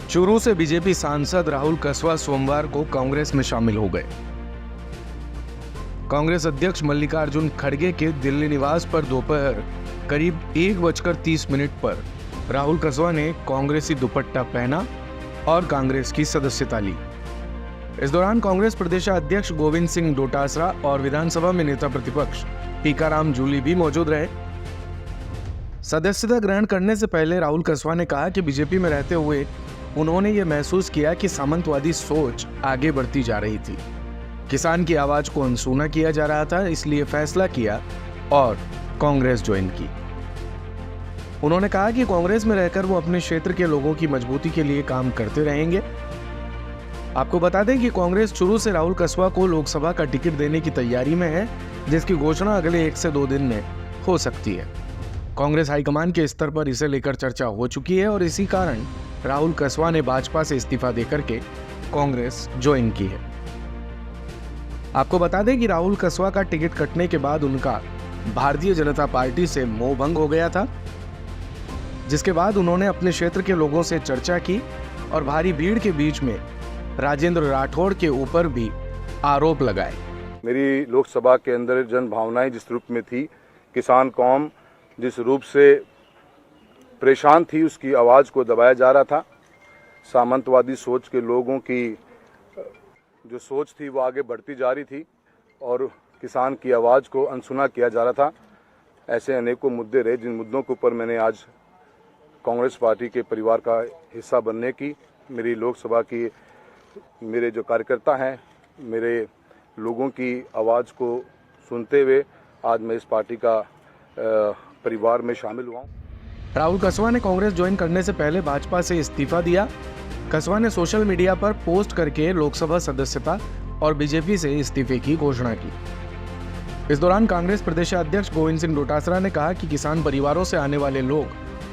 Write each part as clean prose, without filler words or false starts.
चूरू से बीजेपी सांसद राहुल कसवा सोमवार को कांग्रेस में शामिल हो गए। कांग्रेस अध्यक्ष मल्लिकार्जुन खड़गे के दिल्ली निवास पर दोपहर करीब 1:30 पर राहुल कसवा ने कांग्रेसी दुपट्टा पहना और कांग्रेस की सदस्यता ली। इस दौरान कांग्रेस प्रदेशाध्यक्ष गोविंद सिंह डोटासरा और विधानसभा में नेता प्रतिपक्ष टीकाराम जूली भी मौजूद रहे। सदस्यता ग्रहण करने से पहले राहुल कसवा ने कहा कि बीजेपी में रहते हुए उन्होंने ये महसूस किया कि सामंतवादी सोच आगे बढ़ती जा रही थी। किसान की आवाज को अनसुना किया जा रहा था, इसलिए फैसला किया और कांग्रेस ज्वाइन की। उन्होंने कहा कि कांग्रेस में रहकर वो अपने क्षेत्र के लोगों की मजबूती के लिए काम करते रहेंगे। आपको बता दें कि कांग्रेस चूरू से राहुल कसवा को लोकसभा का टिकट देने की तैयारी में है, जिसकी घोषणा अगले 1 से 2 दिन में हो सकती है। कांग्रेस हाईकमान के स्तर पर इसे लेकर चर्चा हो चुकी है और इसी कारण राहुल कसवा ने भाजपा से इस्तीफा देकर के कांग्रेस ज्वाइन की है। आपको बता दें कि राहुल कसवा का टिकट कटने के बाद उनका भारतीय जनता पार्टी से मोह भंग हो गया था, जिसके बाद उन्होंने अपने क्षेत्र के लोगों से चर्चा की और भारी भीड़ के बीच में राजेंद्र राठौड़ के ऊपर भी आरोप लगाए। मेरी लोकसभा के अंदर जन भावनाएं जिस रूप में थी, किसान कौम जिस रूप से परेशान थी, उसकी आवाज़ को दबाया जा रहा था। सामंतवादी सोच के लोगों की जो सोच थी वो आगे बढ़ती जा रही थी और किसान की आवाज़ को अनसुना किया जा रहा था। ऐसे अनेकों मुद्दे रहे जिन मुद्दों के ऊपर मैंने आज कांग्रेस पार्टी के परिवार का हिस्सा बनने की, मेरी लोकसभा की मेरे जो कार्यकर्ता हैं, मेरे लोगों की आवाज़ को सुनते हुए आज मैं इस पार्टी का परिवार में शामिल हुआ हूँ। राहुल कसवा ने कांग्रेस ज्वाइन करने से पहले भाजपा से इस्तीफा दिया। कसवा ने सोशल मीडिया पर पोस्ट करके लोकसभा सदस्यता और बीजेपी से इस्तीफे की घोषणा की। इस दौरान कांग्रेस प्रदेशाध्यक्ष गोविंद सिंह डोटासरा ने कहा कि किसान परिवारों से आने वाले लोग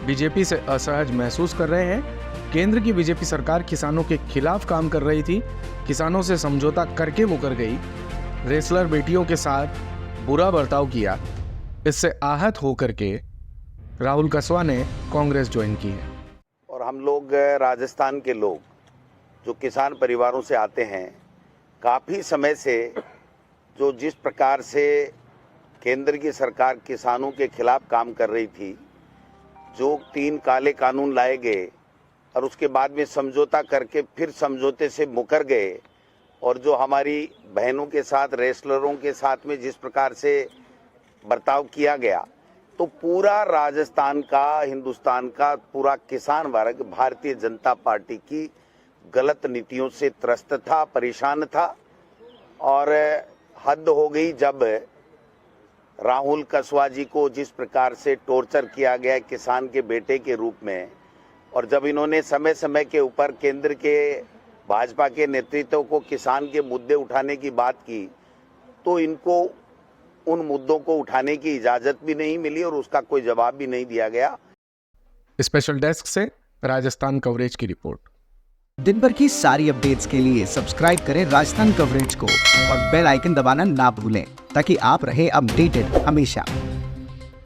बीजेपी से असहज महसूस कर रहे हैं। केंद्र की बीजेपी सरकार किसानों के खिलाफ काम कर रही थी, किसानों से समझौता करके मुकर गई, रेसलर बेटियों के साथ बुरा बर्ताव किया। इससे आहत होकर के राहुल कसवा ने कांग्रेस ज्वाइन की है। और हम लोग राजस्थान के लोग जो किसान परिवारों से आते हैं, काफ़ी समय से जो जिस प्रकार से केंद्र की सरकार किसानों के खिलाफ काम कर रही थी, जो 3 काले कानून लाए गए और उसके बाद में समझौता करके फिर समझौते से मुकर गए, और जो हमारी बहनों के साथ, रेसलरों के साथ में जिस प्रकार से बर्ताव किया गया, तो पूरा राजस्थान का, हिंदुस्तान का पूरा किसान वर्ग भारतीय जनता पार्टी की गलत नीतियों से त्रस्त था, परेशान था। और हद हो गई जब राहुल कसवा जी को जिस प्रकार से टॉर्चर किया गया किसान के बेटे के रूप में, और जब इन्होंने समय समय के ऊपर केंद्र के भाजपा के नेतृत्व को किसान के मुद्दे उठाने की बात की, तो इनको उन मुद्दों को उठाने की इजाजत भी नहीं मिली और उसका कोई जवाब भी नहीं दिया गया। स्पेशल डेस्क से राजस्थान कवरेज की रिपोर्ट। दिन भर की सारी अपडेट्स के लिए सब्सक्राइब करें राजस्थान कवरेज को और बेल आइकन दबाना ना भूलें, ताकि आप रहे अपडेटेड हमेशा।